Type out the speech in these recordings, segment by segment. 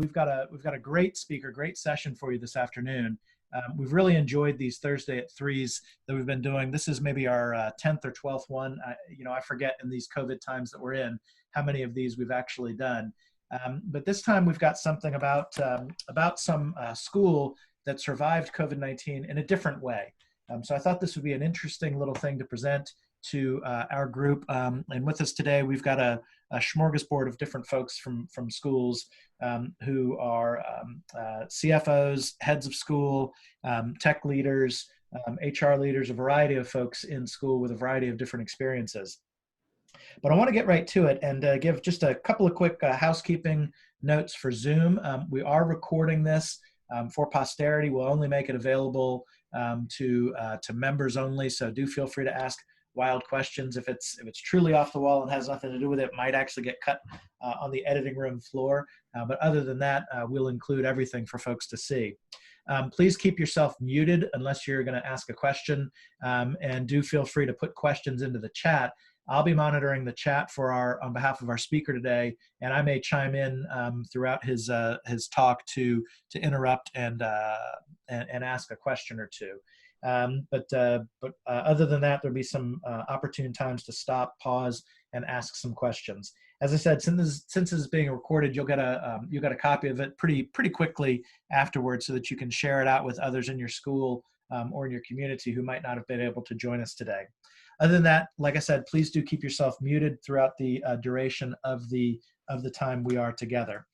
we've got a great speaker, great session for you this afternoon. We've really enjoyed these Thursday at 3s that we've been doing. This is maybe our 10th or 12th one. I forget in these COVID times that we're in how many of these we've actually done. But this time we've got something about some school that survived COVID-19 in a different way. So I thought this would be an interesting little thing to present to our group. And with us today, we've got a smorgasbord of different folks from schools who are CFOs, heads of school, tech leaders, HR leaders, a variety of folks in school with a variety of different experiences. But I want to get right to it and give just a couple of quick housekeeping notes for Zoom. We are recording this for posterity. We'll only make it available to members only, so do feel free to ask wild questions. If it's truly off the wall and has nothing to do with it, might actually get cut on the editing room floor. But other than that, we'll include everything for folks to see. Please keep yourself muted unless you're going to ask a question, and do feel free to put questions into the chat. I'll be monitoring the chat on behalf of our speaker today, and I may chime in throughout his talk to interrupt and ask a question or two. But other than that, there'll be some opportune times to stop, pause, and ask some questions. As I said, since this is being recorded, you'll get a copy of it pretty quickly afterwards, so that you can share it out with others in your school or in your community who might not have been able to join us today. Other than that, like I said, please do keep yourself muted throughout the duration of the time we are together.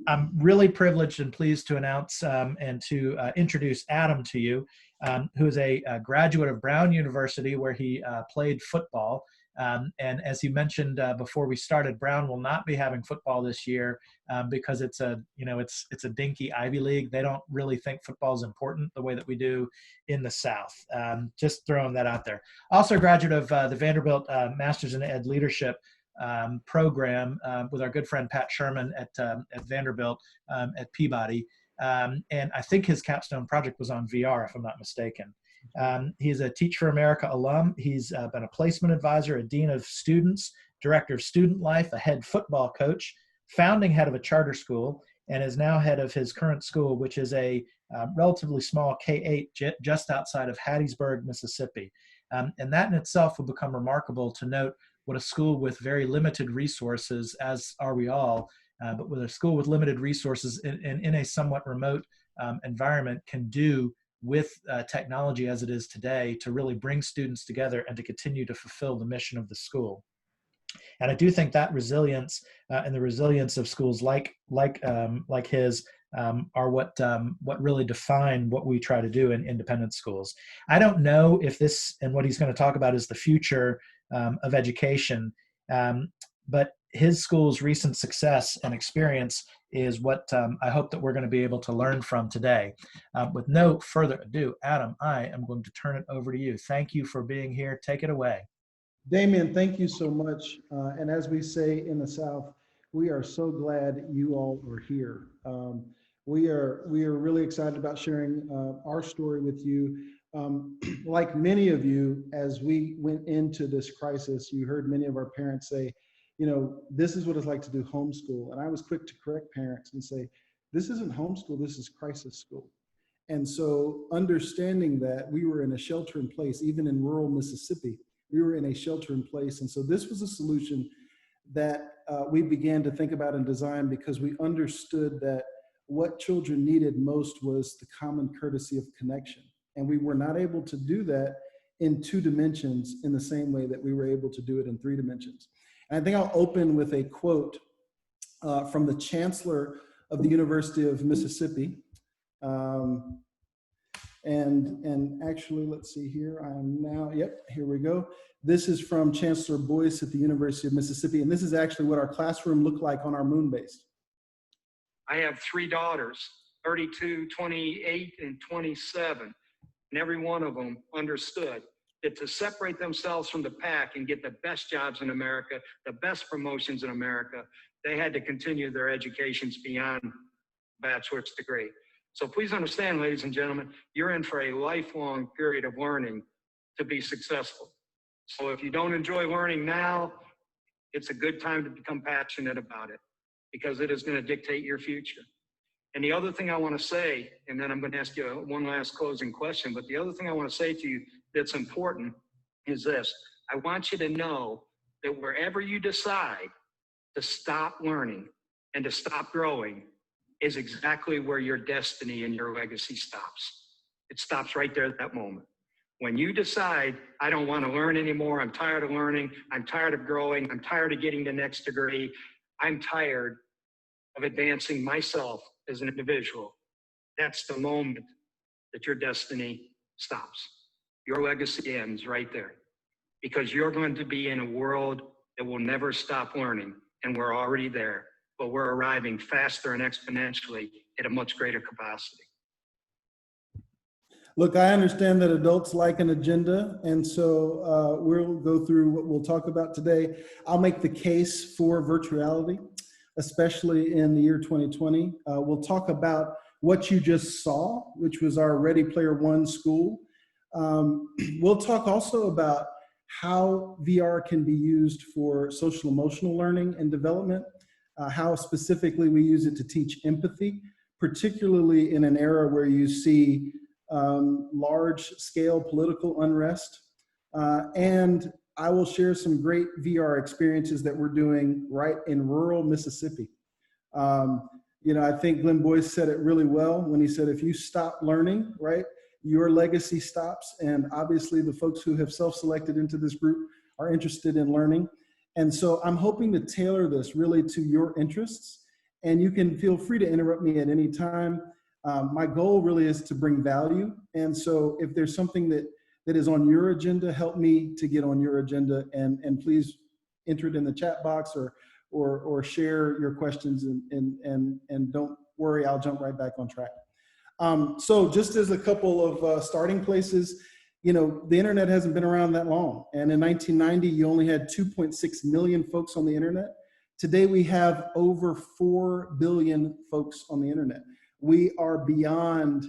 I'm really privileged and pleased to announce and to introduce Adam to you, who is a graduate of Brown University, where he played football. And as he mentioned before we started, Brown will not be having football this year because it's a dinky Ivy League. They don't really think football is important the way that we do in the South. Just throwing that out there. Also a graduate of the Vanderbilt Masters in Ed Leadership program with our good friend Pat Sherman at Vanderbilt at Peabody. And I think his capstone project was on VR, if I'm not mistaken. He's a Teach for America alum. He's been a placement advisor, a dean of students, director of student life, a head football coach, founding head of a charter school, and is now head of his current school, which is a relatively small K-8 just outside of Hattiesburg, Mississippi. And that in itself will become remarkable to note what a school with very limited resources, as are we all, but with a school with limited resources in a somewhat remote environment can do with technology as it is today to really bring students together and to continue to fulfill the mission of the school. And I do think that resilience and the resilience of schools like his are what really define what we try to do in independent schools. I don't know if this and what he's going to talk about is the future of education, but his school's recent success and experience is what I hope that we're going to be able to learn from today. With no further ado, Adam, I am going to turn it over to you. Thank you for being here. Take it away. Damien, thank you so much. And as we say in the South, we are so glad you all are here. We are really excited about sharing our story with you. Like many of you, as we went into this crisis, you heard many of our parents say, this is what it's like to do homeschool. And I was quick to correct parents and say, this isn't homeschool, this is crisis school. And so understanding that we were in a shelter in place, even in rural Mississippi, we were in a shelter in place. And so this was a solution that we began to think about and design because we understood that what children needed most was the common courtesy of connection. And we were not able to do that in 2 dimensions in the same way that we were able to do it in 3 dimensions. And I think I'll open with a quote from the chancellor of the University of Mississippi. And actually, let's see here, here we go. This is from Chancellor Boyce at the University of Mississippi. And this is actually what our classroom looked like on our moon base. I have 3 daughters, 32, 28, and 27. And every one of them understood that to separate themselves from the pack and get the best jobs in America, the best promotions in America, they had to continue their educations beyond bachelor's degree. So please understand, ladies and gentlemen, you're in for a lifelong period of learning to be successful. So if you don't enjoy learning now, it's a good time to become passionate about it because it is going to dictate your future. And the other thing I want to say, and then I'm going to ask you one last closing question, but the other thing I want to say to you that's important is this. I want you to know that wherever you decide to stop learning and to stop growing is exactly where your destiny and your legacy stops. It stops right there at that moment. When you decide, I don't want to learn anymore, I'm tired of learning, I'm tired of growing, I'm tired of getting the next degree, I'm tired of advancing myself as an individual, that's the moment that your destiny stops. Your legacy ends right there, because you're going to be in a world that will never stop learning, and we're already there, but we're arriving faster and exponentially at a much greater capacity. Look, I understand that adults like an agenda, and so we'll go through what we'll talk about today. I'll make the case for virtuality, especially in the year 2020. We'll talk about what you just saw, which was our Ready Player One school. We'll talk also about how VR can be used for social emotional learning and development, how specifically we use it to teach empathy, particularly in an era where you see large-scale political unrest. And I will share some great VR experiences that we're doing right in rural Mississippi. You know, I think Glenn Boyce said it really well when he said, if you stop learning, right, your legacy stops. And obviously the folks who have self-selected into this group are interested in learning. And so I'm hoping to tailor this really to your interests. And you can feel free to interrupt me at any time. My goal really is to bring value. And so if there's something that is on your agenda, help me to get on your agenda, and please enter it in the chat box or share your questions, and don't worry, I'll jump right back on track. So just as a couple of starting places, you know, the internet hasn't been around that long. And in 1990, you only had 2.6 million folks on the internet. Today, we have over 4 billion folks on the internet. We are beyond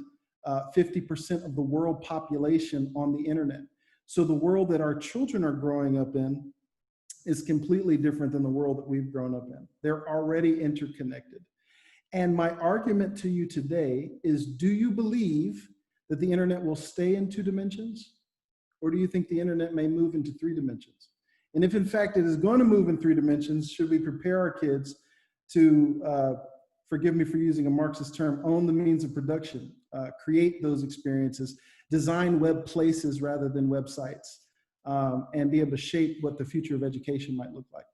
50% of the world population on the internet. So the world that our children are growing up in is completely different than the world that we've grown up in. They're already interconnected. And my argument to you today is, do you believe that the internet will stay in 2 dimensions? Or do you think the internet may move into 3 dimensions? And if in fact it is going to move in 3 dimensions, should we prepare our kids to, forgive me for using a Marxist term, own the means of production, create those experiences, design web places rather than websites, and be able to shape what the future of education might look like?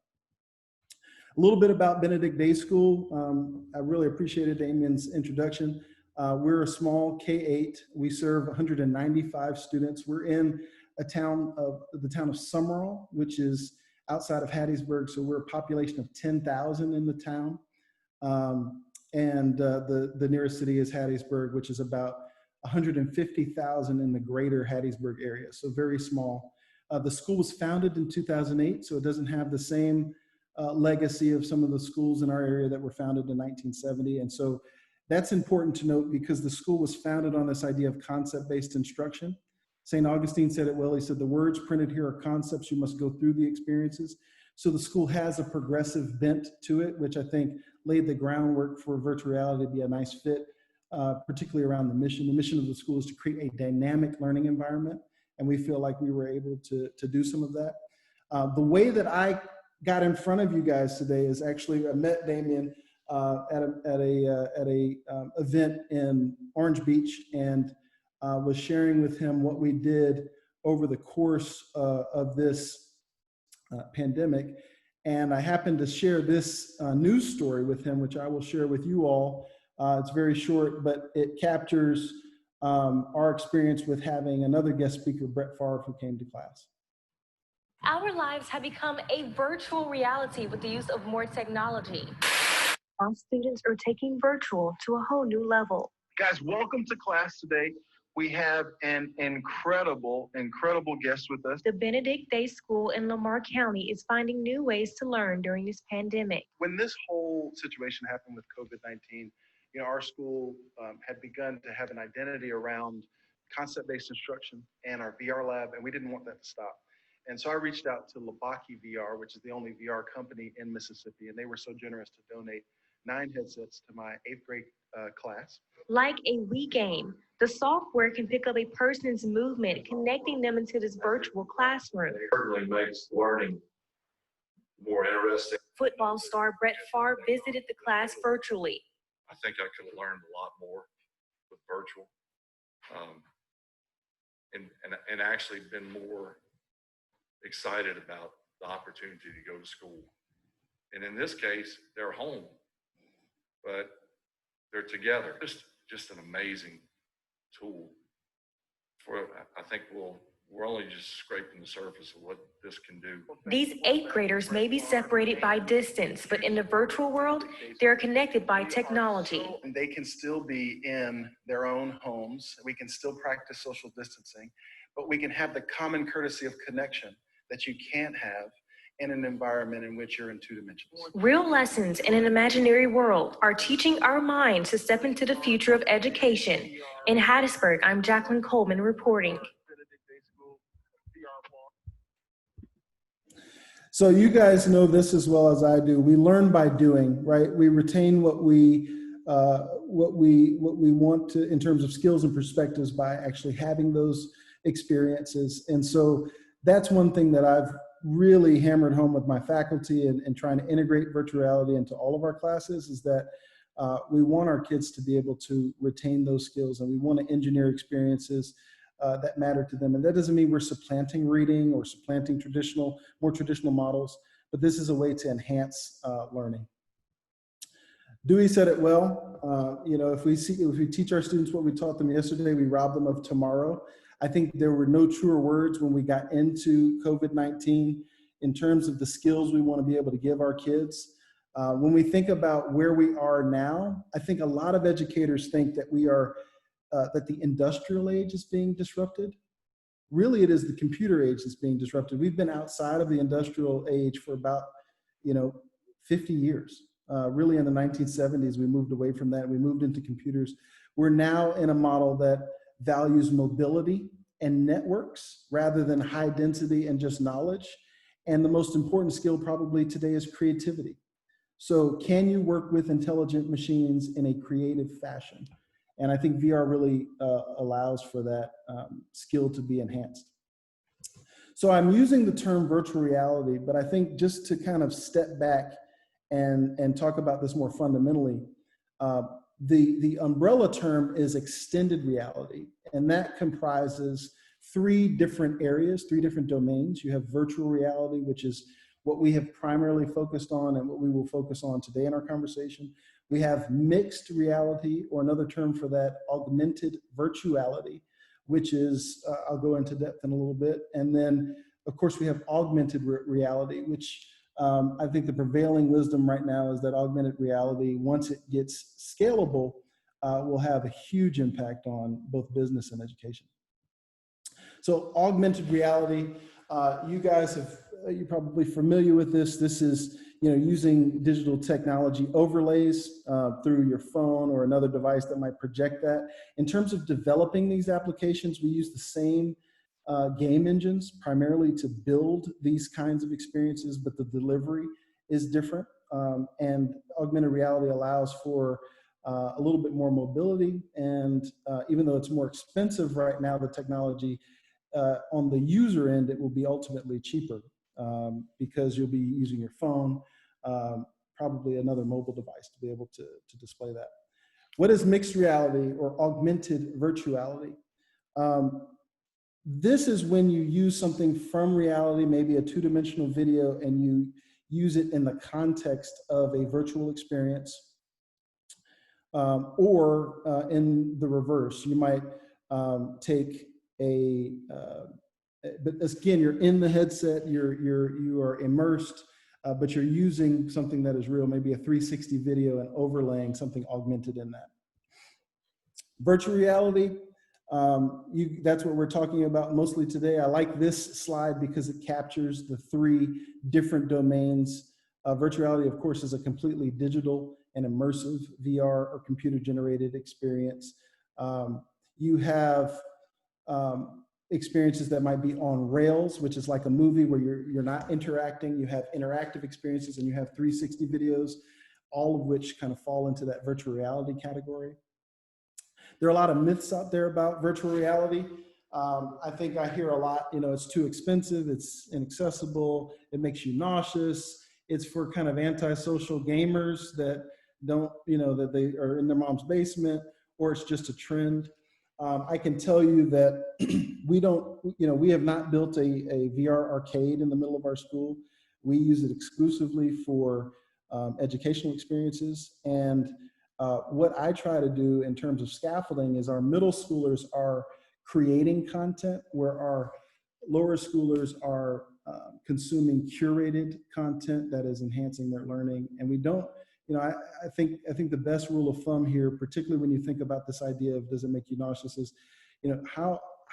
A little bit about Benedict Day School. I really appreciated Damien's introduction. We're a small K-8. We serve 195 students. We're in the town of Summerall, which is outside of Hattiesburg. So we're a population of 10,000 in the town. The nearest city is Hattiesburg, which is about 150,000 in the greater Hattiesburg area. So very small. The school was founded in 2008, so it doesn't have the same legacy of some of the schools in our area that were founded in 1970. And so that's important to note, because the school was founded on this idea of concept-based instruction. St. Augustine said it well. He said, the words printed here are concepts, you must go through the experiences. So the school has a progressive bent to it, which I think laid the groundwork for virtuality to be a nice fit, particularly around the mission. The mission of the school is to create a dynamic learning environment, and we feel like we were able to do some of that. The way that I got in front of you guys today is actually, I met Damien at a event in Orange Beach, and was sharing with him what we did over the course of this pandemic. And I happened to share this news story with him, which I will share with you all. It's very short, but it captures our experience with having another guest speaker, Brett Favre, who came to class. Our lives have become a virtual reality with the use of more technology. Our students are taking virtual to a whole new level. Guys, welcome to class today. We have an incredible guest with us. The Benedict Day School in Lamar County is finding new ways to learn during this pandemic. When this whole situation happened with COVID-19, you know, our school had begun to have an identity around concept-based instruction and our VR lab, and we didn't want that to stop. And so I reached out to Labaki VR, which is the only VR company in Mississippi, and they were so generous to donate 9 headsets to my 8th grade class. Like a Wii game, the software can pick up a person's movement, connecting them into this virtual classroom. It certainly makes learning more interesting. Football star Brett Favre visited the class virtually. I think I could have learned a lot more with virtual, and actually been more excited about the opportunity to go to school. And in this case, they're home, but they're together. Just an amazing tool. I think we're only just scraping the surface of what this can do. These 8th graders may be separated by distance, but in the virtual world, they're connected by technology. And they can still be in their own homes. We can still practice social distancing, but we can have the common courtesy of connection that you can't have in an environment in which you're in 2 dimensions. Real lessons in an imaginary world are teaching our minds to step into the future of education. In Hattiesburg, I'm Jacqueline Coleman reporting. So you guys know this as well as I do. We learn by doing, right? We retain what we want to in terms of skills and perspectives by actually having those experiences. And so that's one thing that I've really hammered home with my faculty and trying to integrate virtual reality into all of our classes is that we want our kids to be able to retain those skills, and we want to engineer experiences that matter to them. And that doesn't mean we're supplanting reading or supplanting more traditional models, but this is a way to enhance learning. Dewey said it well. If we teach our students what we taught them yesterday, we rob them of tomorrow. I think there were no truer words when we got into COVID-19 in terms of the skills we want to be able to give our kids. When we think about where we are now, I think a lot of educators think that that the industrial age is being disrupted. Really, it is the computer age that's being disrupted. We've been outside of the industrial age for about 50 years. Really in the 1970s, we moved away from that. We moved into computers. We're now in a model that values mobility and networks rather than high density and just knowledge. And the most important skill probably today is creativity. So can you work with intelligent machines in a creative fashion? And I think VR really allows for that skill to be enhanced. So I'm using the term virtual reality, but I think just to kind of step back and talk about this more fundamentally, the umbrella term is extended reality, and that comprises 3 different areas, 3 different domains. You have virtual reality, which is what we have primarily focused on and what we will focus on today in our conversation. We have mixed reality, or another term for that, augmented virtuality, which is, I'll go into depth in a little bit. And then, of course, we have augmented reality, which I think the prevailing wisdom right now is that augmented reality, once it gets scalable, will have a huge impact on both business and education. So augmented reality, you're probably familiar with this. This is using digital technology overlays through your phone or another device that might project that. In terms of developing these applications, we use the same game engines primarily to build these kinds of experiences, but the delivery is different. And augmented reality allows for a little bit more mobility. And even though it's more expensive right now, the technology on the user end, it will be ultimately cheaper because you'll be using your phone, probably another mobile device to be able to display that. What is mixed reality or augmented virtuality? This is when you use something from reality, maybe a 2-dimensional video, and you use it in the context of a virtual experience, or in the reverse. You might take but again, you're in the headset, you are immersed, but you're using something that is real, maybe a 360 video, and overlaying something augmented in that. Virtual reality, that's what we're talking about mostly today. I like this slide because it captures the 3 different domains. Virtual reality, of course, is a completely digital and immersive VR or computer-generated experience. You have experiences that might be on rails, which is like a movie where you're not interacting. You have interactive experiences, and you have 360 videos. all of which kind of fall into that virtual reality category. There are a lot of myths out there about virtual reality. I think I hear a lot, it's too expensive, it's inaccessible, it makes you nauseous, it's for kind of antisocial gamers that don't, that they are in their mom's basement, or it's just a trend. I can tell you that we have not built a VR arcade in the middle of our school. We use it exclusively for educational experiences. And what I try to do in terms of scaffolding is our middle schoolers are creating content where our lower schoolers are consuming curated content that is enhancing their learning. And we don't, I think the best rule of thumb here, particularly when you think about this idea of does it make you nauseous, is,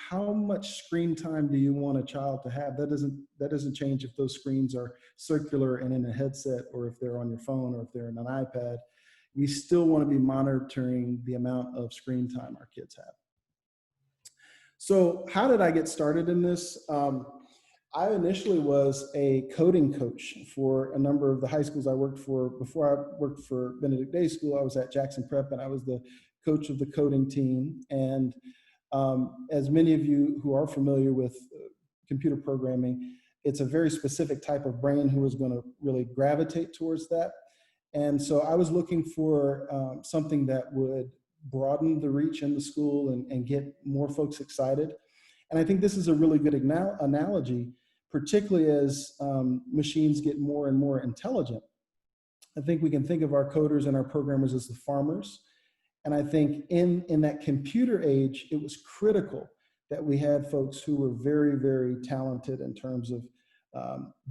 how much screen time do you want a child to have? That doesn't change if those screens are circular and in a headset, or if they're on your phone, or if they're in an iPad. We still want to be monitoring the amount of screen time our kids have. So how did I get started in this? I initially was a coding coach for a number of the high schools I worked for. Before I worked for Benedict Day School, I was at Jackson Prep, and I was the coach of the coding team. And as many of you who are familiar with computer programming, it's a very specific type of brain who is going to really gravitate towards that. And so I was looking for something that would broaden the reach in the school and get more folks excited. And I think this is a really good analogy, particularly as machines get more and more intelligent. I think we can think of our coders and our programmers as the farmers. And I think in that computer age, it was critical that we had folks who were very, very talented in terms of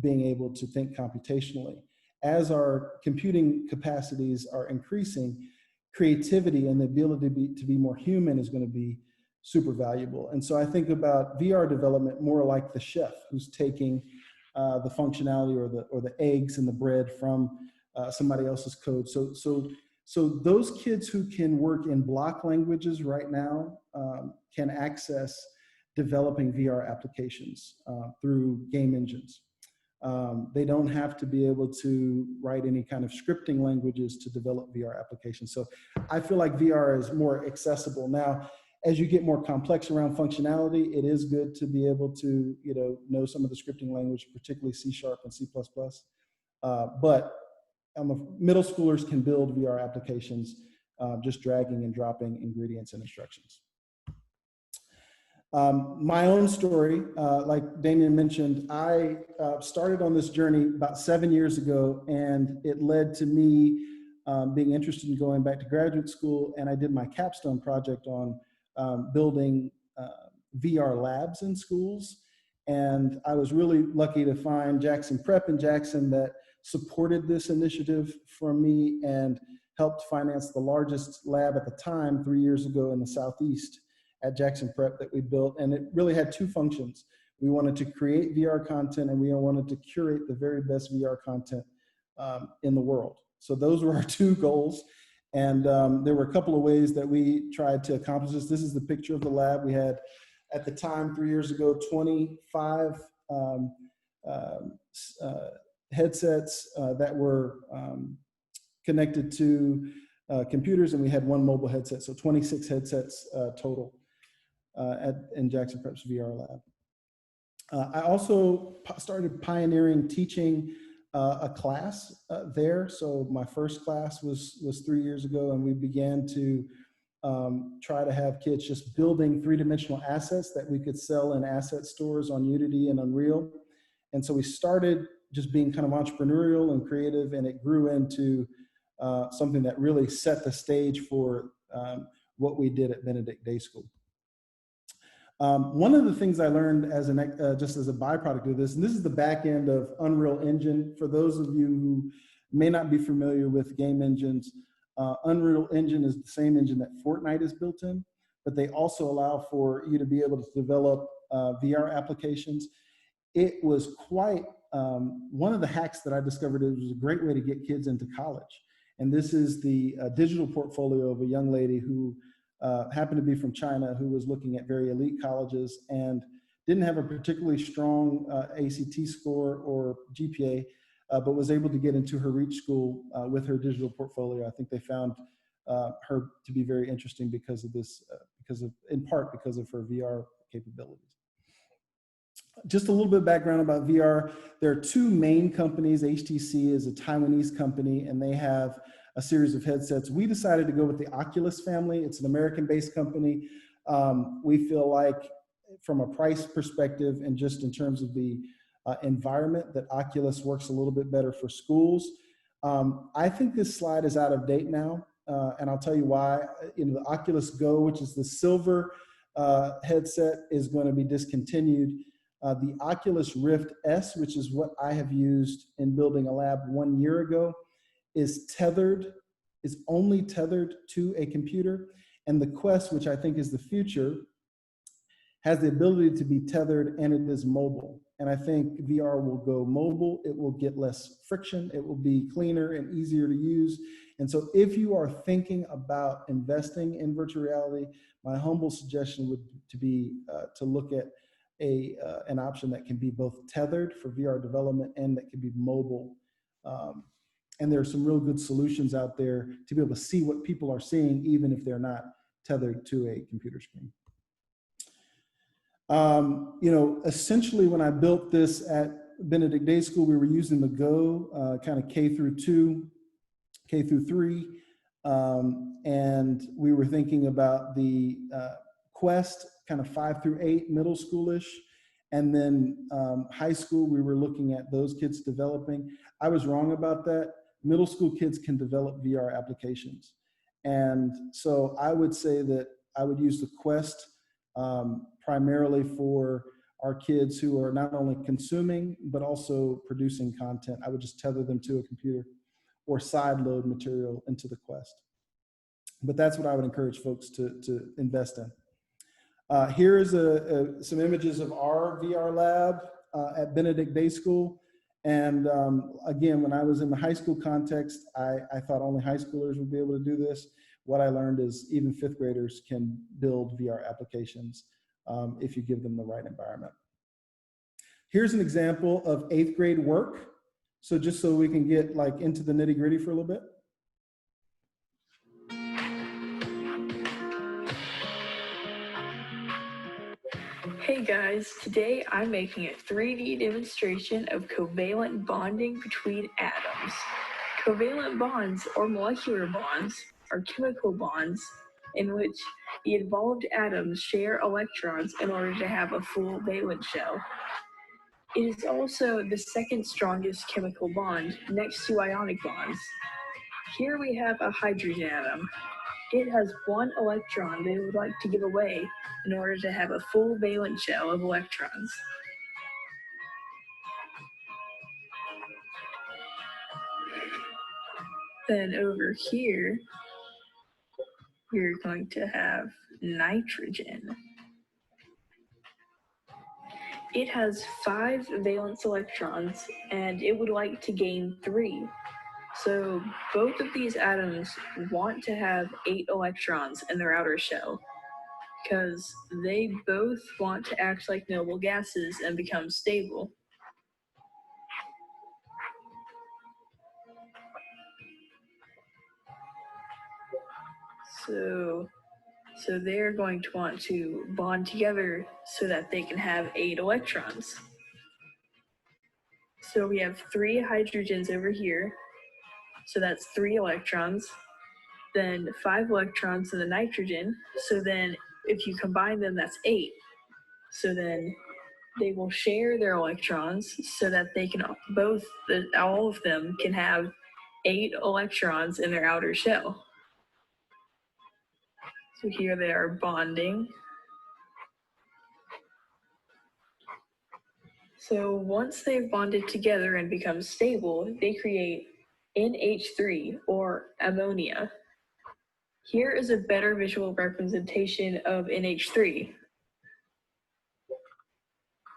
being able to think computationally. As our computing capacities are increasing, creativity and the ability to be more human is going to be super valuable. And so I think about VR development more like the chef who's taking the functionality or the eggs and the bread from somebody else's code. So those kids who can work in block languages right now can access developing VR applications through game engines. They don't have to be able to write any kind of scripting languages to develop VR applications. So I feel like VR is more accessible. Now, as you get more complex around functionality, it is good to be able to know some of the scripting language, particularly C# and C++. But the middle schoolers can build VR applications just dragging and dropping ingredients and instructions. My own story, like Damien mentioned, I started on this journey about 7 years ago, and it led to me being interested in going back to graduate school, and I did my capstone project on building VR labs in schools. And I was really lucky to find Jackson Prep in Jackson that supported this initiative for me and helped finance the largest lab at the time 3 years ago in the Southeast at Jackson Prep that we built. And it really had two functions. We wanted to create VR content, and we wanted to curate the very best VR content in the world. So those were our two goals. And there were a couple of ways that we tried to accomplish this. This is the picture of the lab. We had, at the time, 3 years ago, 25 headsets that were connected to computers, and we had one mobile headset. So 26 headsets total in Jackson Prep's VR lab. I also started pioneering teaching a class there. So my first class was 3 years ago, and we began to try to have kids just building three-dimensional assets that we could sell in asset stores on Unity and Unreal. And so we started just being kind of entrepreneurial and creative, and it grew into something that really set the stage for what we did at Benedict Day School. One of the things I learned as just as a byproduct of this, and this is the back end of Unreal Engine. For those of you who may not be familiar with game engines, Unreal Engine is the same engine that Fortnite is built in, but they also allow for you to be able to develop VR applications. It was quite, one of the hacks that I discovered, it was a great way to get kids into college. And this is the digital portfolio of a young lady who happened to be from China, who was looking at very elite colleges and didn't have a particularly strong ACT score or GPA, but was able to get into her Reach School with her digital portfolio. I think they found her to be very interesting because of this, in part because of her VR capabilities. Just a little bit of background about VR. There are two main companies. HTC is a Taiwanese company, and they have a series of headsets. We decided to go with the Oculus family. It's an American-based company. We feel like from a price perspective and just in terms of the environment, that Oculus works a little bit better for schools. I think this slide is out of date now, and I'll tell you why. The Oculus Go, which is the silver headset, is going to be discontinued. The Oculus Rift S, which is what I have used in building a lab 1 year ago, is only tethered to a computer. And the Quest, which I think is the future, has the ability to be tethered, and it is mobile. And I think VR will go mobile. It will get less friction. It will be cleaner and easier to use. And so if you are thinking about investing in virtual reality, my humble suggestion would be to look at an option that can be both tethered for VR development and that can be mobile. And there are some real good solutions out there to be able to see what people are seeing, even if they're not tethered to a computer screen. Essentially when I built this at Benedict Day School, we were using the Go, kind of K through 2, K through 3. And we were thinking about the Quest, kind of 5 through 8, middle schoolish. And then high school, we were looking at those kids developing. I was wrong about that. Middle school kids can develop VR applications. And so I would say that I would use the Quest primarily for our kids who are not only consuming, but also producing content. I would just tether them to a computer or side load material into the Quest. But that's what I would encourage folks to invest in. Here is some images of our VR lab at Benedict Day School. And again, when I was in the high school context, I thought only high schoolers would be able to do this. What I learned is even 5th graders can build VR applications if you give them the right environment. Here's an example of 8th grade work. So just so we can get like into the nitty gritty for a little bit. Hey guys, today I'm making a 3D demonstration of covalent bonding between atoms. Covalent bonds, or molecular bonds, are chemical bonds in which the involved atoms share electrons in order to have a full valence shell. It is also the second strongest chemical bond next to ionic bonds. Here we have a hydrogen atom. It has 1 electron they would like to give away in order to have a full valence shell of electrons. Then over here, we're going to have nitrogen. It has 5 valence electrons, and it would like to gain 3. So both of these atoms want to have 8 electrons in their outer shell, because they both want to act like noble gases and become stable. So they're going to want to bond together so that they can have 8 electrons. So we have 3 hydrogens over here. So that's 3 electrons. Then 5 electrons in the nitrogen. So then if you combine them, that's 8. So then they will share their electrons so that they can all of them can have 8 electrons in their outer shell. So here they are bonding. So once they've bonded together and become stable, they create NH3, or ammonia. Here is a better visual representation of NH3.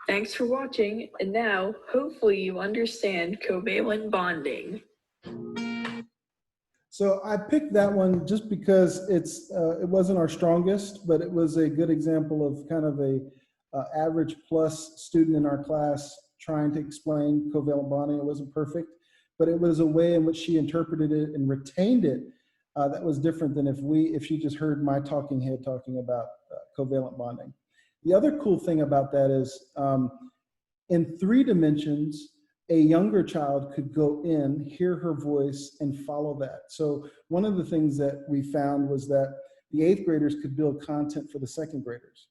Thanks for watching, and now hopefully you understand covalent bonding. So I picked that one just because it wasn't our strongest, but it was a good example of kind of a average plus student in our class trying to explain covalent bonding. It wasn't perfect, but it was a way in which she interpreted it and retained it that was different than if she just heard my talking head talking about covalent bonding. The other cool thing about that is in 3 dimensions, a younger child could go in, hear her voice, and follow that. So one of the things that we found was that the 8th graders could build content for the 2nd graders.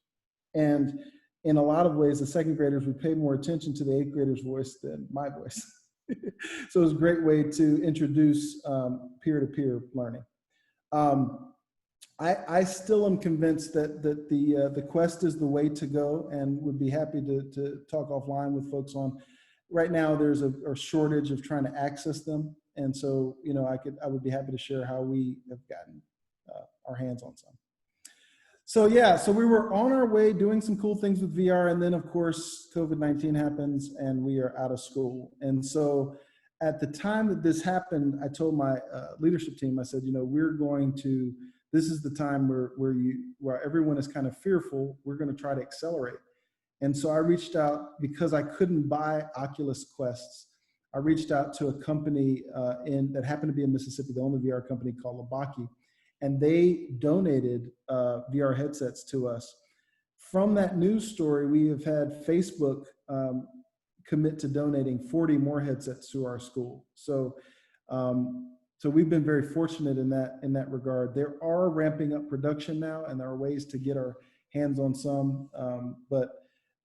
And in a lot of ways, the 2nd graders would pay more attention to the 8th graders' voice than my voice. So it was a great way to introduce peer-to-peer learning. I still am convinced that the Quest is the way to go, and would be happy to talk offline with folks on. Right now, there's a shortage of trying to access them, and so I would be happy to share how we have gotten our hands on some. So yeah, so we were on our way doing some cool things with VR, and then of course COVID-19 happens, and we are out of school. And so at the time that this happened, I told my leadership team, I said, this is the time where everyone is kind of fearful. We're going to try to accelerate. And so I reached out, because I couldn't buy Oculus Quests. I reached out to a company that happened to be in Mississippi, the only VR company, called Labaki, and they donated VR headsets to us. From that news story, we have had Facebook commit to donating 40 more headsets to our school. So we've been very fortunate in that regard. There are ramping up production now, and there are ways to get our hands on some, but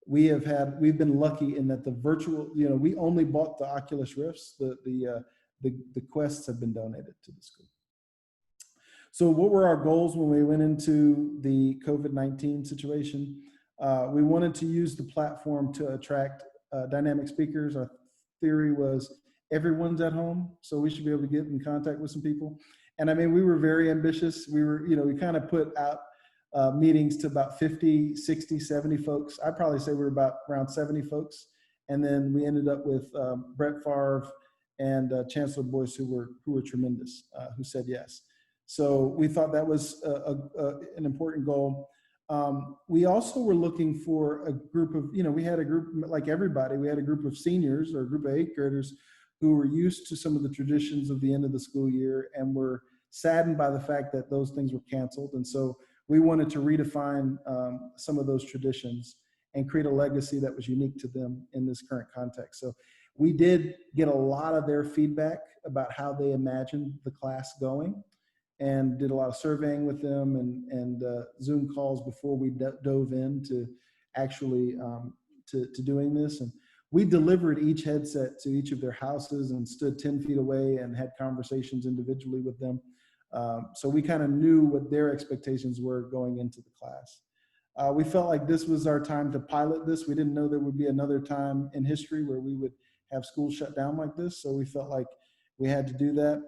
we've been lucky in that the virtual, we only bought the Oculus Rifts. The Quests have been donated to the school. So what were our goals when we went into the COVID-19 situation? We wanted to use the platform to attract dynamic speakers. Our theory was everyone's at home, so we should be able to get in contact with some people. And I mean, we were very ambitious. We kind of put out meetings to about 50, 60, 70 folks. I'd probably say we were about around 70 folks. And then we ended up with Brett Favre and Chancellor Boyce, who were tremendous, who said yes. So we thought that was an important goal. We also were looking for a group of, we had a group, like everybody, we had a group of seniors or a group of 8th graders who were used to some of the traditions of the end of the school year and were saddened by the fact that those things were canceled. And so we wanted to redefine some of those traditions and create a legacy that was unique to them in this current context. So we did get a lot of their feedback about how they imagined the class going, and did a lot of surveying with them and Zoom calls before we dove into actually to doing this. And we delivered each headset to each of their houses and stood 10 feet away and had conversations individually with them. So we kind of knew what their expectations were going into the class. We felt like this was our time to pilot this. We didn't know there would be another time in history where we would have schools shut down like this. So we felt like we had to do that.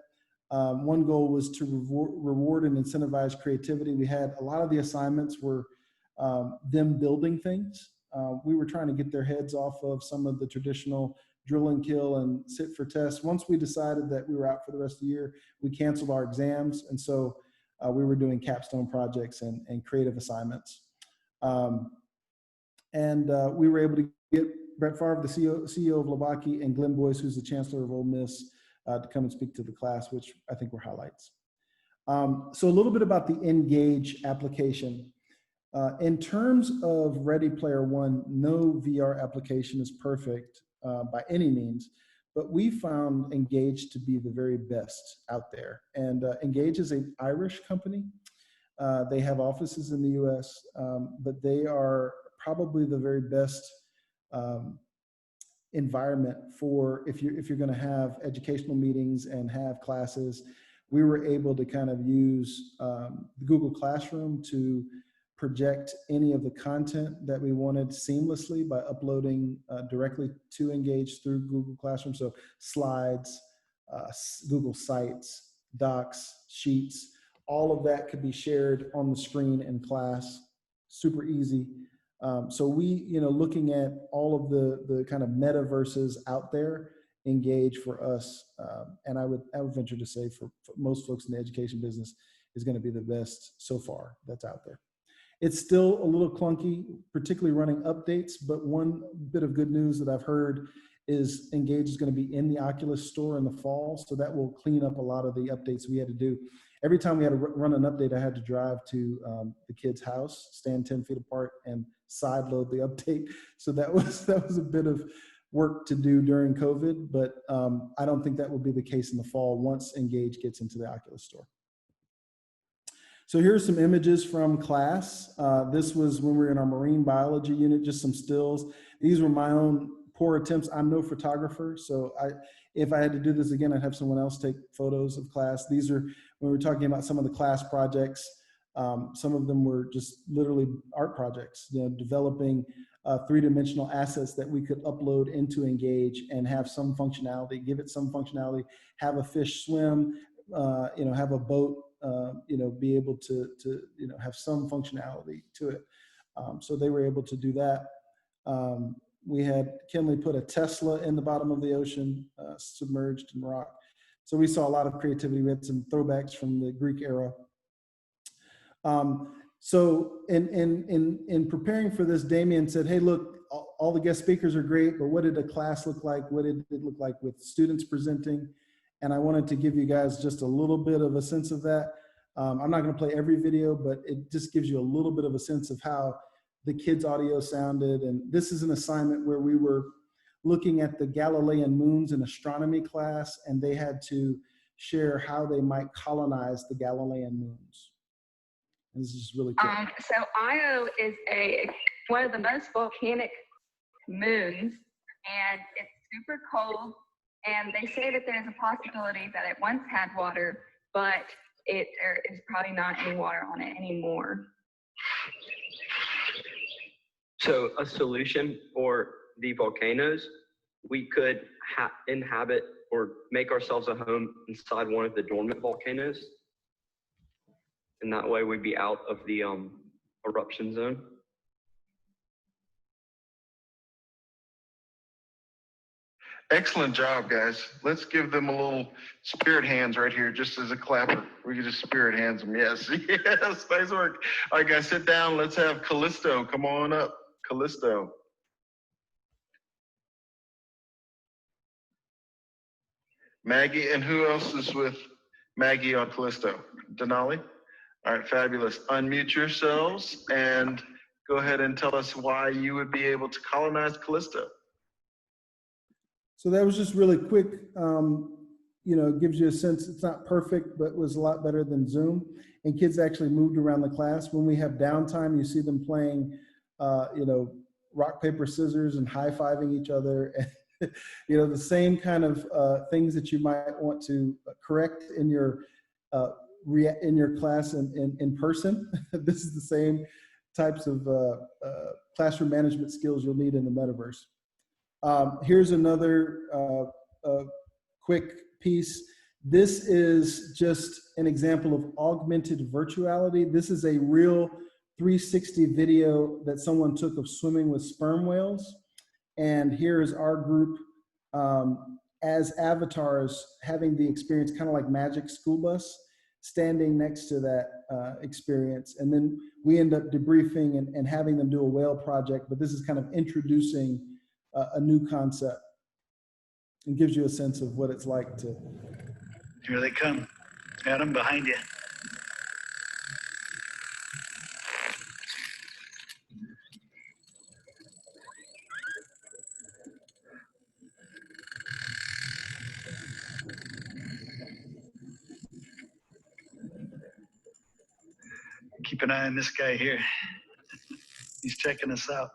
One goal was to reward and incentivize creativity. We had a lot of the assignments were them building things. We were trying to get their heads off of some of the traditional drill and kill and sit for tests. Once we decided that we were out for the rest of the year, we canceled our exams. And so we were doing capstone projects and creative assignments. We were able to get Brett Favre, the CEO of Labaki, and Glenn Boyce, who's the Chancellor of Ole Miss, to come and speak to the class, which I think were highlights. So a little bit about the Engage application. In terms of Ready Player One, no VR application is perfect by any means, but we found Engage to be the very best out there. And Engage is an Irish company. They have offices in the US, but they are probably the very best environment for if you're going to have educational meetings and have classes. We were able to kind of use Google Classroom to project any of the content that we wanted seamlessly by uploading directly to Engage through Google Classroom. So slides, Google Sites, docs, sheets, all of that could be shared on the screen in class, super easy. So we, looking at all of the kind of metaverses out there, Engage for us, and I would venture to say for most folks in the education business, is going to be the best so far that's out there. It's still a little clunky, particularly running updates, but one bit of good news that I've heard is Engage is going to be in the Oculus store in the fall. So that will clean up a lot of the updates we had to do. Every time we had to run an update, I had to drive to the kid's house, stand 10 feet apart, and side load the update. So that was a bit of work to do during COVID, but I don't think that will be the case in the fall once Engage gets into the Oculus store. So here's some images from class. This was when we were in our marine biology unit, just some stills. These were my own poor attempts. I'm no photographer, so if I had to do this again, I'd have someone else take photos of class. These are when we were talking about some of the class projects. Some of them were just literally art projects, developing three-dimensional assets that we could upload into Engage and have some functionality, give it some functionality, have a fish swim, have a boat, be able to have some functionality to it. So they were able to do that. We had Kinley put a Tesla in the bottom of the ocean, submerged in rock. So we saw a lot of creativity. We had some throwbacks from the Greek era. So in preparing for this, Damien said, hey, look, all the guest speakers are great, but what did a class look like? What did it look like with students presenting? And I wanted to give you guys just a little bit of a sense of that. I'm not going to play every video, but it just gives you a little bit of a sense of how the kids' audio sounded. And this is an assignment where we were looking at the Galilean moons in astronomy class, and they had to share how they might colonize the Galilean moons. And this is really cool. So Io is one of the most volcanic moons, and it's super cold. And they say that there's a possibility that it once had water, but there is probably not any water on it anymore. So a solution for the volcanoes, we could inhabit or make ourselves a home inside one of the dormant volcanoes. And that way we'd be out of the eruption zone. Excellent job, guys. Let's give them a little spirit hands right here, just as a clapper. We can just spirit hands them. Yes, yes, nice work. All right, guys, sit down. Let's have Callisto. Come on up, Callisto. Maggie, and who else is with Maggie on Callisto? Denali? All right, fabulous. Unmute yourselves and go ahead and tell us why you would be able to colonize Callisto. So that was just really quick. It gives you a sense. It's not perfect, but it was a lot better than Zoom. And kids actually moved around the class. When we have downtime, you see them playing, rock, paper, scissors and high-fiving each other. And, the same kind of things that you might want to correct in your class in person. This is the same types of classroom management skills you'll need in the metaverse. Here's another quick piece. This is just an example of augmented virtuality. This is a real 360 video that someone took of swimming with sperm whales. And here is our group as avatars having the experience, kind of like Magic School Bus, standing next to that experience. And then we end up debriefing and having them do a whale project, but this is kind of introducing a new concept and gives you a sense of what it's like to. Here they come. Adam, behind you. Keep an eye on this guy here. He's checking us out.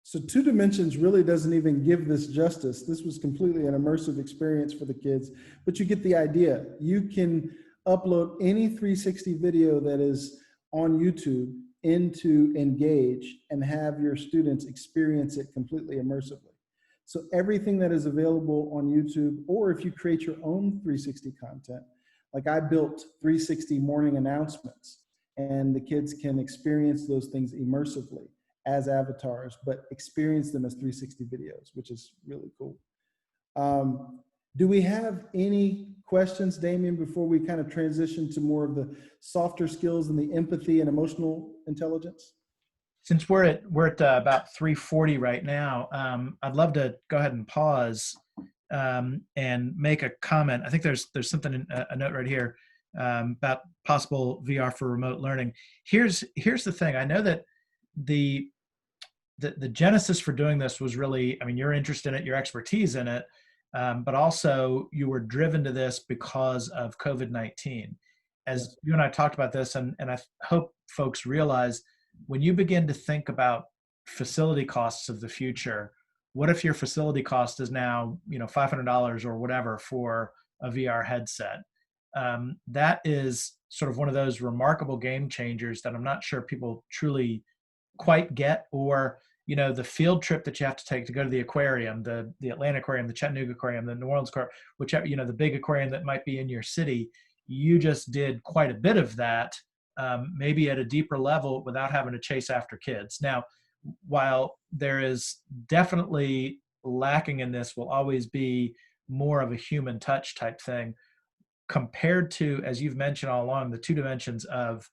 So 2 Dimensions really doesn't even give this justice. This was completely an immersive experience for the kids, but you get the idea. You can upload any 360 video that is on YouTube into Engage and have your students experience it completely immersively. So everything that is available on YouTube, or if you create your own 360 content, like I built 360 morning announcements, and the kids can experience those things immersively as avatars, but experience them as 360 videos, which is really cool. Do we have any questions, Damien, before we kind of transition to more of the softer skills and the empathy and emotional intelligence? Since we're at about 3:40 right now, I'd love to go ahead and pause and make a comment. I think there's something, a note right here about possible VR for remote learning. Here's the thing. I know that the genesis for doing this was really, I mean, you're interested in it, your expertise in it, but also you were driven to this because of COVID-19. As you and I talked about this, and I hope folks realize, when you begin to think about facility costs of the future, what if your facility cost is now, $500 or whatever for a VR headset? That is sort of one of those remarkable game changers that I'm not sure people truly quite get, or the field trip that you have to take to go to the aquarium, the Atlanta aquarium, the Chattanooga aquarium, the New Orleans aquarium, whichever, the big aquarium that might be in your city. You just did quite a bit of that, maybe at a deeper level without having to chase after kids. Now, while there is definitely lacking in this, will always be more of a human touch type thing compared to, as you've mentioned all along, the 2 dimensions of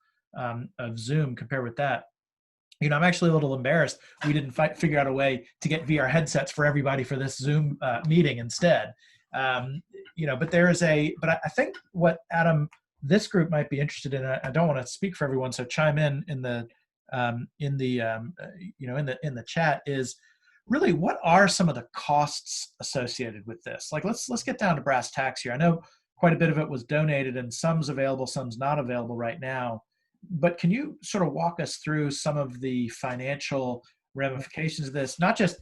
Zoom compared with that. I'm actually a little embarrassed we didn't figure out a way to get VR headsets for everybody for this Zoom meeting instead. But I think what, Adam, this group might be interested in, I don't want to speak for everyone, so chime in the chat, is really, what are some of the costs associated with this? Like, let's get down to brass tacks here. I know quite a bit of it was donated, and some's available, some's not available right now. But can you sort of walk us through some of the financial ramifications of this? Not just,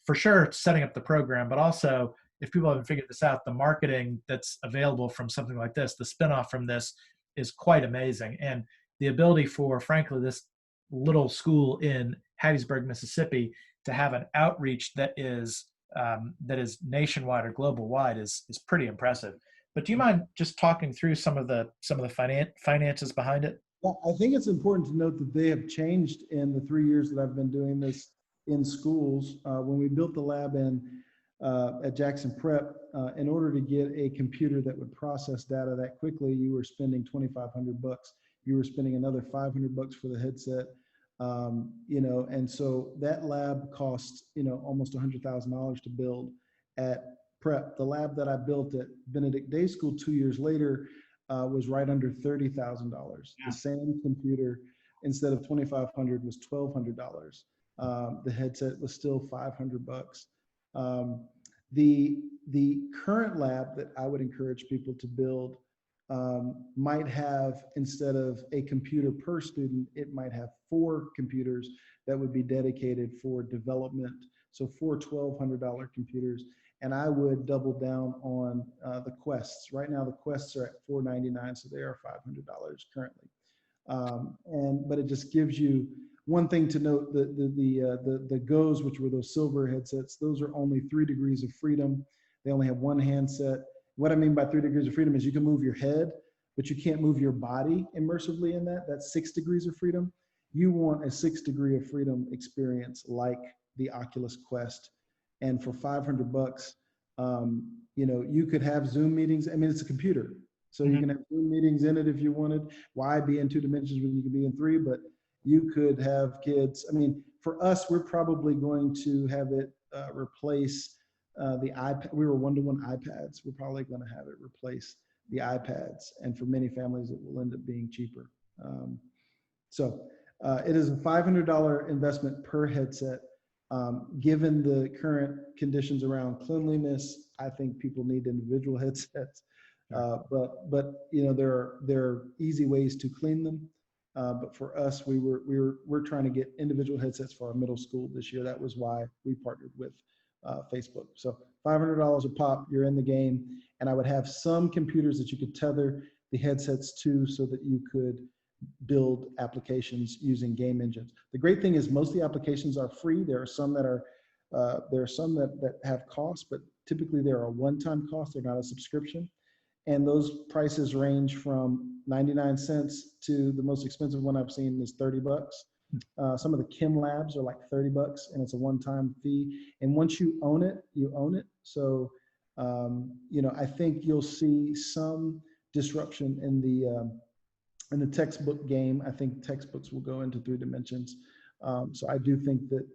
for sure, setting up the program, but also, if people haven't figured this out, the marketing that's available from something like this, the spinoff from this, is quite amazing. And the ability for, frankly, this little school in Hattiesburg, Mississippi, to have an outreach that is nationwide or global wide is pretty impressive. But do you mind just talking through some of the finances behind it? Well, I think it's important to note that they have changed in the 3 years that I've been doing this in schools. When we built the lab at Jackson Prep, in order to get a computer that would process data that quickly, you were spending $2,500. You were spending another $500 for the headset. And so that lab cost, almost $100,000 to build at Prep. The lab that I built at Benedict Day School 2 years later was right under $30,000. The same computer, instead of $2,500, was $1,200. The headset was still $500. The current lab that I would encourage people to build might have, instead of a computer per student, it might have 4 computers that would be dedicated for development. So 4 $1,200 computers. And I would double down on the Quests. Right now, the Quests are at $499, so they are $500 currently. But it just gives you one thing to note: the Goes, which were those silver headsets, those are only 3 degrees of freedom. They only have one handset. What I mean by 3 degrees of freedom is you can move your head, but you can't move your body immersively in that. That's 6 degrees of freedom. You want a 6 degree of freedom experience like the Oculus Quest. And for $500, you could have Zoom meetings. I mean, it's a computer, so you can have Zoom meetings in it if you wanted. Why be in 2 dimensions when you can be in 3? But you could have kids. I mean, for us, we're probably going to have it replace the iPad. We were one-to-one iPads. We're probably going to have it replace the iPads. And for many families, it will end up being cheaper. It is a $500 investment per headset. Given the current conditions around cleanliness, I think people need individual headsets. But there are easy ways to clean them. But for us, we're trying to get individual headsets for our middle school this year. That was why we partnered with Facebook. So $500 a pop, you're in the game. And I would have some computers that you could tether the headsets to, so that you could build applications using game engines. The great thing is most of the applications are free. There are some that are There are some that have costs, but typically they're a one-time cost. They're not a subscription. And those prices range from 99 cents to the most expensive one I've seen is 30 bucks. Some of the Chem labs are like 30 bucks and it's a one-time fee. And once you own it, you own it. So, I think you'll see some disruption in the textbook game. I think textbooks will go into 3 dimensions. So I do think that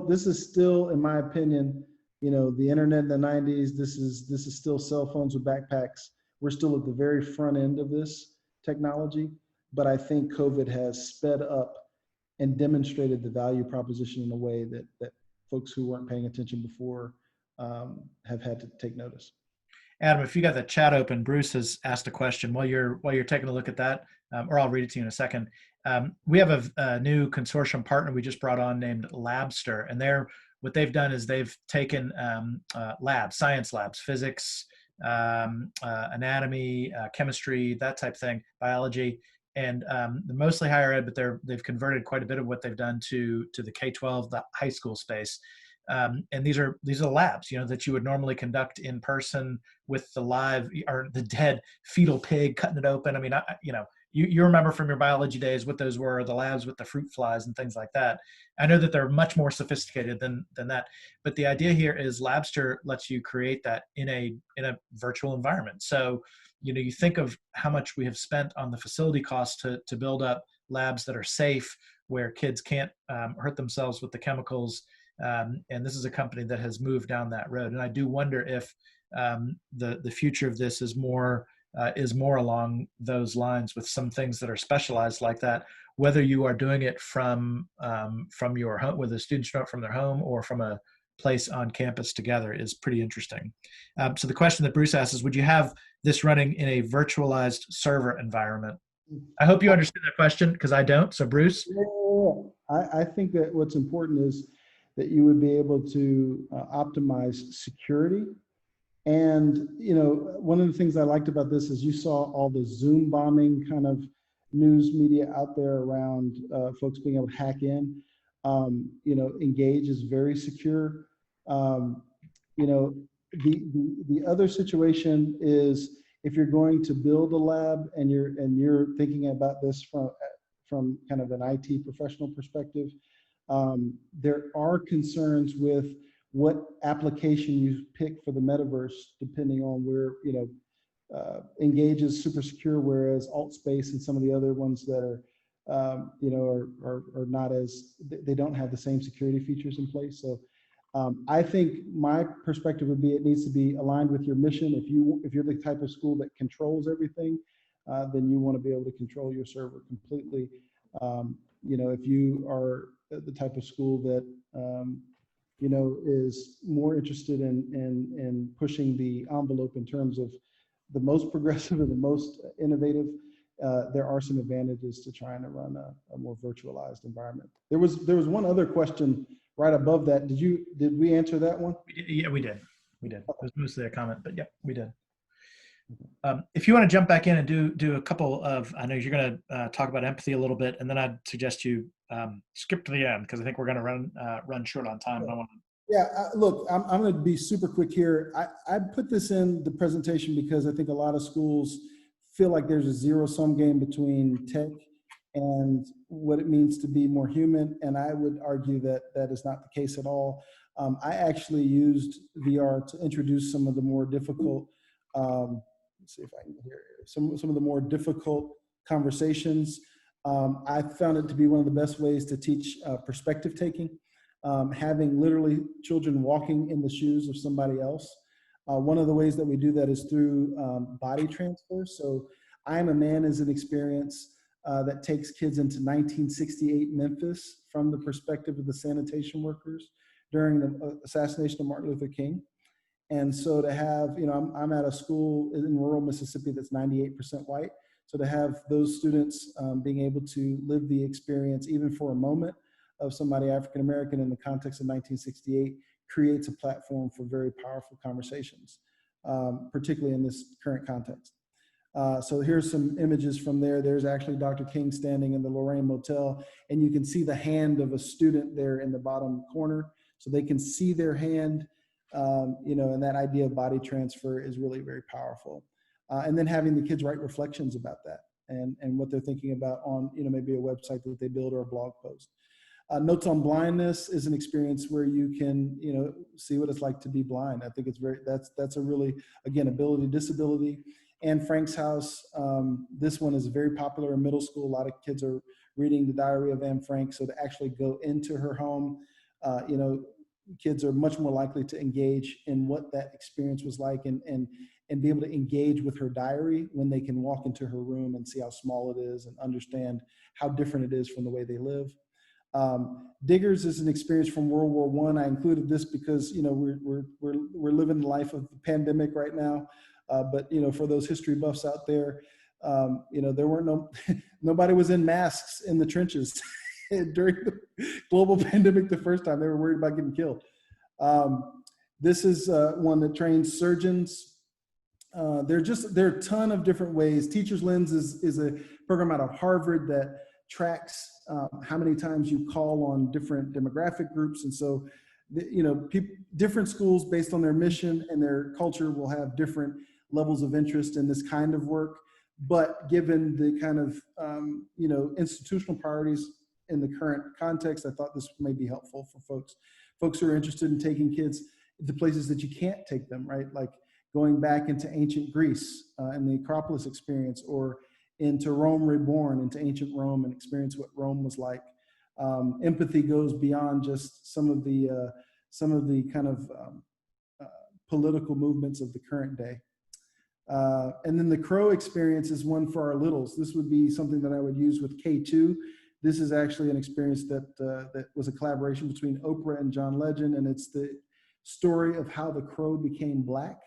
this is still, in my opinion, the internet in the 90s, this is still cell phones with backpacks. We're still at the very front end of this technology, but I think COVID has sped up and demonstrated the value proposition in a way that folks who weren't paying attention before have had to take notice. Adam, if you got the chat open, Bruce has asked a question while you're taking a look at that, or I'll read it to you in a second. We have a new consortium partner we just brought on named Labster, and what they've done is they've taken science labs, physics, anatomy, chemistry, that type of thing, biology, and mostly higher ed, but they've converted quite a bit of what they've done to the K-12, the high school space. And these are labs, that you would normally conduct in person with the live or the dead fetal pig, cutting it open. I mean, you remember from your biology days what those were, the labs with the fruit flies and things like that. I know that they're much more sophisticated than that, but the idea here is Labster lets you create that in a virtual environment. So, you think of how much we have spent on the facility costs to build up labs that are safe, where kids can't hurt themselves with the chemicals. And this is a company that has moved down that road. And I do wonder if the future of this is more along those lines, with some things that are specialized like that, whether you are doing it from your home, whether the students do it from their home or from a place on campus together, is pretty interesting. So the question that Bruce asks is, would you have this running in a virtualized server environment? I hope you understood that question, because I don't. So Bruce? I think that what's important is that you would be able to optimize security. And, one of the things I liked about this is you saw all the Zoom bombing kind of news media out there around folks being able to hack in. Engage is very secure. The other situation is, if you're going to build a lab and you're thinking about this from kind of an IT professional perspective, there are concerns with what application you pick for the metaverse, depending on where, Engage is super secure, whereas AltSpace and some of the other ones that are, are not as, they don't have the same security features in place. So I think my perspective would be, it needs to be aligned with your mission. If you're the type of school that controls everything, then you want to be able to control your server completely. If you are the type of school that is more interested in pushing the envelope in terms of the most progressive and the most innovative, there are some advantages to trying to run a more virtualized environment. There was one other question right above that. Did we answer that one? Yeah, we did. It was mostly a comment, but yeah, we did. If you want to jump back in and do a couple of, I know you're going to talk about empathy a little bit, and then I'd suggest you skip to the end, because I think we're going to run short on time. Look, I'm going to be super quick here. I put this in the presentation because I think a lot of schools feel like there's a zero-sum game between tech and what it means to be more human, and I would argue that that is not the case at all. I actually used VR to introduce some of the more difficult, let's see if I can hear some of the more difficult conversations. I found it to be one of the best ways to teach perspective taking, having literally children walking in the shoes of somebody else. One of the ways that we do that is through body transfer. So I Am a Man is an experience that takes kids into 1968 Memphis from the perspective of the sanitation workers during the assassination of Martin Luther King. And so to have, I'm at a school in rural Mississippi that's 98% white. So to have those students being able to live the experience, even for a moment, of somebody African-American in the context of 1968 creates a platform for very powerful conversations, particularly in this current context. So here's some images from there. There's actually Dr. King standing in the Lorraine Motel, and you can see the hand of a student there in the bottom corner. So they can see their hand, and that idea of body transfer is really very powerful. And then having the kids write reflections about that and what they're thinking about on, maybe a website that they build or a blog post. Notes on blindness is an experience where you can, see what it's like to be blind. I think that's a really, again, ability, disability. And Frank's House, this one is very popular in middle school. A lot of kids are reading the Diary of Anne Frank. So to actually go into her home, kids are much more likely to engage in what that experience was like and be able to engage with her diary when they can walk into her room and see how small it is and understand how different it is from the way they live. Diggers is an experience from World War I. I included this because, we're living the life of the pandemic right now. But for those history buffs out there, there weren't nobody was in masks in the trenches during the global pandemic the first time. They were worried about getting killed. This is one that trains surgeons. There are a ton of different ways. Teacher's Lens is a program out of Harvard that tracks how many times you call on different demographic groups. And so, different schools based on their mission and their culture will have different levels of interest in this kind of work. But given the kind of, institutional priorities in the current context, I thought this may be helpful for folks who are interested in taking kids to places that you can't take them, right? Like going back into ancient Greece and the Acropolis experience, or into Rome Reborn, into ancient Rome, and experience what Rome was like. Empathy goes beyond just some of the kind of political movements of the current day. And then the Crow experience is one for our littles. This would be something that I would use with K2. This is actually an experience that was a collaboration between Oprah and John Legend, and it's the story of how the crow became Black.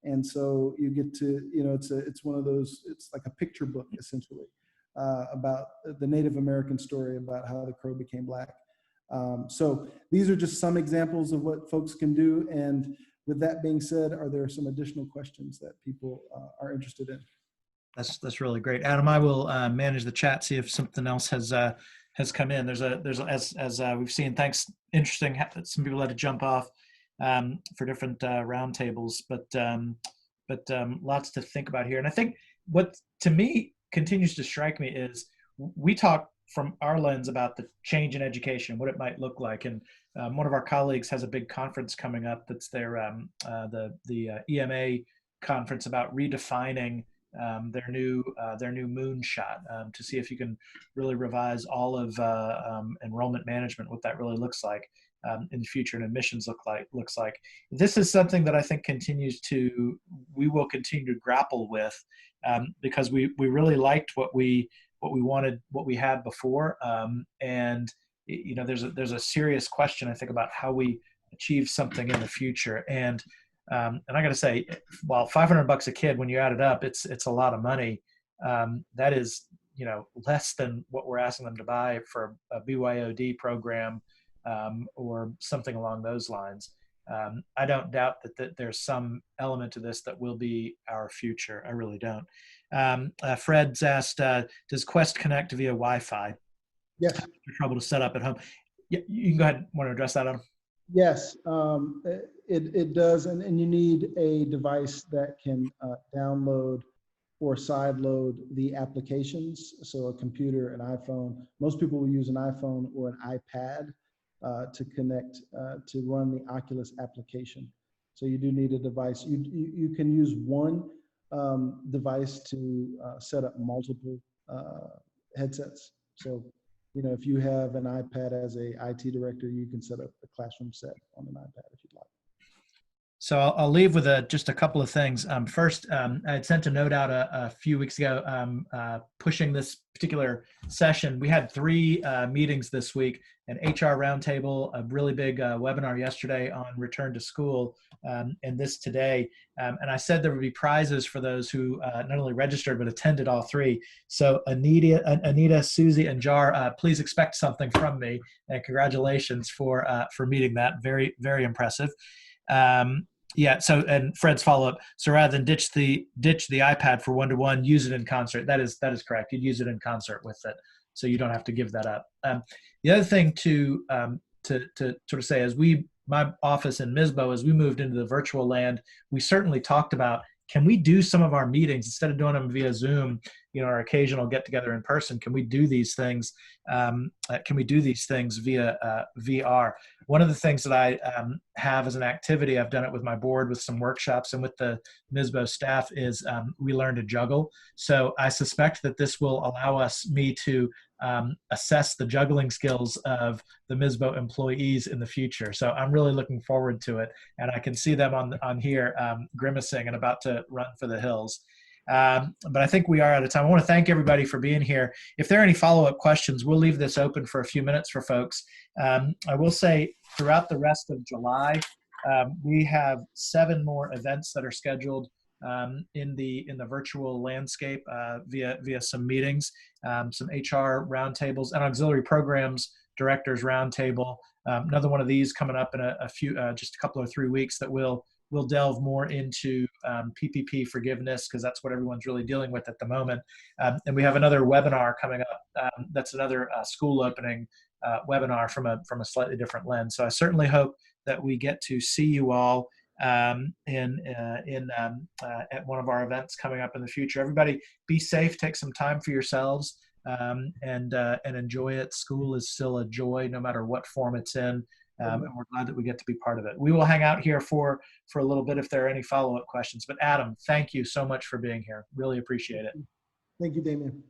And so you get to, it's one of those, it's like a picture book essentially about the Native American story about how the crow became Black. So these are just some examples of what folks can do. And with that being said, are there some additional questions that people are interested in? That's really great, Adam. I will manage the chat, see if something else has come in. There's as we've seen. Thanks. Interesting. Some people had to jump off for different roundtables, but lots to think about here. And I think what to me continues to strike me is we talk from our lens about the change in education, what it might look like. And one of our colleagues has a big conference coming up. That's their the EMA conference about redefining their new moonshot to see if you can really revise all of enrollment management, what that really looks like in the future, and admissions looks like. This is something that I think we will continue to grapple with because we really liked what we wanted, what we had before, and there's a serious question I think about how we achieve something in the future. And I got to say, while $500 a kid, when you add it up, it's a lot of money. That is, less than what we're asking them to buy for a BYOD program or something along those lines. I don't doubt that there's some element to this that will be our future. I really don't. Fred's asked, does Quest connect via Wi-Fi? Yes. Trouble to set up at home. You can go ahead. Want to address that, Adam? Yes, it does, and you need a device that can download or sideload the applications. So a computer, an iPhone. Most people will use an iPhone or an iPad to connect to run the Oculus application. So you do need a device. You can use one device to set up multiple headsets. So if you have an iPad as a IT director, you can set up a classroom set on an iPad if you'd like. So I'll leave with just a couple of things. First, I had sent a note out a few weeks ago pushing this particular session. We had 3 meetings this week, an HR roundtable, a really big webinar yesterday on return to school, and this today. And I said there would be prizes for those who not only registered, but attended all 3. So Anita, Susie, and Jar, please expect something from me. And congratulations for meeting that. Very, very impressive. Yeah. So, and Fred's follow up. So rather than ditch the iPad for one-to-one, use it in concert. That is correct. You'd use it in concert with it, so you don't have to give that up. The other thing to sort of say is my office in MISBO, as we moved into the virtual land, we certainly talked about, can we do some of our meetings instead of doing them via Zoom, our occasional get together in person? Can we do these things? Can we do these things via VR? One of the things that I have as an activity, I've done it with my board, with some workshops, and with the MISBO staff, is we learn to juggle. So I suspect that this will allow me to assess the juggling skills of the MISBO employees in the future. So I'm really looking forward to it, and I can see them on here grimacing and about to run for the hills. But I think we are out of time. I want to thank everybody for being here. If there are any follow-up questions, we'll leave this open for a few minutes for folks. I will say throughout the rest of July, we have 7 more events that are scheduled in the virtual landscape via some meetings, some HR roundtables, and auxiliary programs directors roundtable. Another one of these coming up in a few, just a couple or 3 weeks, that we'll delve more into PPP forgiveness, because that's what everyone's really dealing with at the moment. And we have another webinar coming up. That's another school opening webinar from a slightly different lens. So I certainly hope that we get to see you all at one of our events coming up in the future. Everybody, be safe. Take some time for yourselves, and enjoy it. School is still a joy, no matter what form it's in. And we're glad that we get to be part of it. We will hang out here for a little bit if there are any follow-up questions. But Adam, thank you so much for being here. Really appreciate it. Thank you, Damien.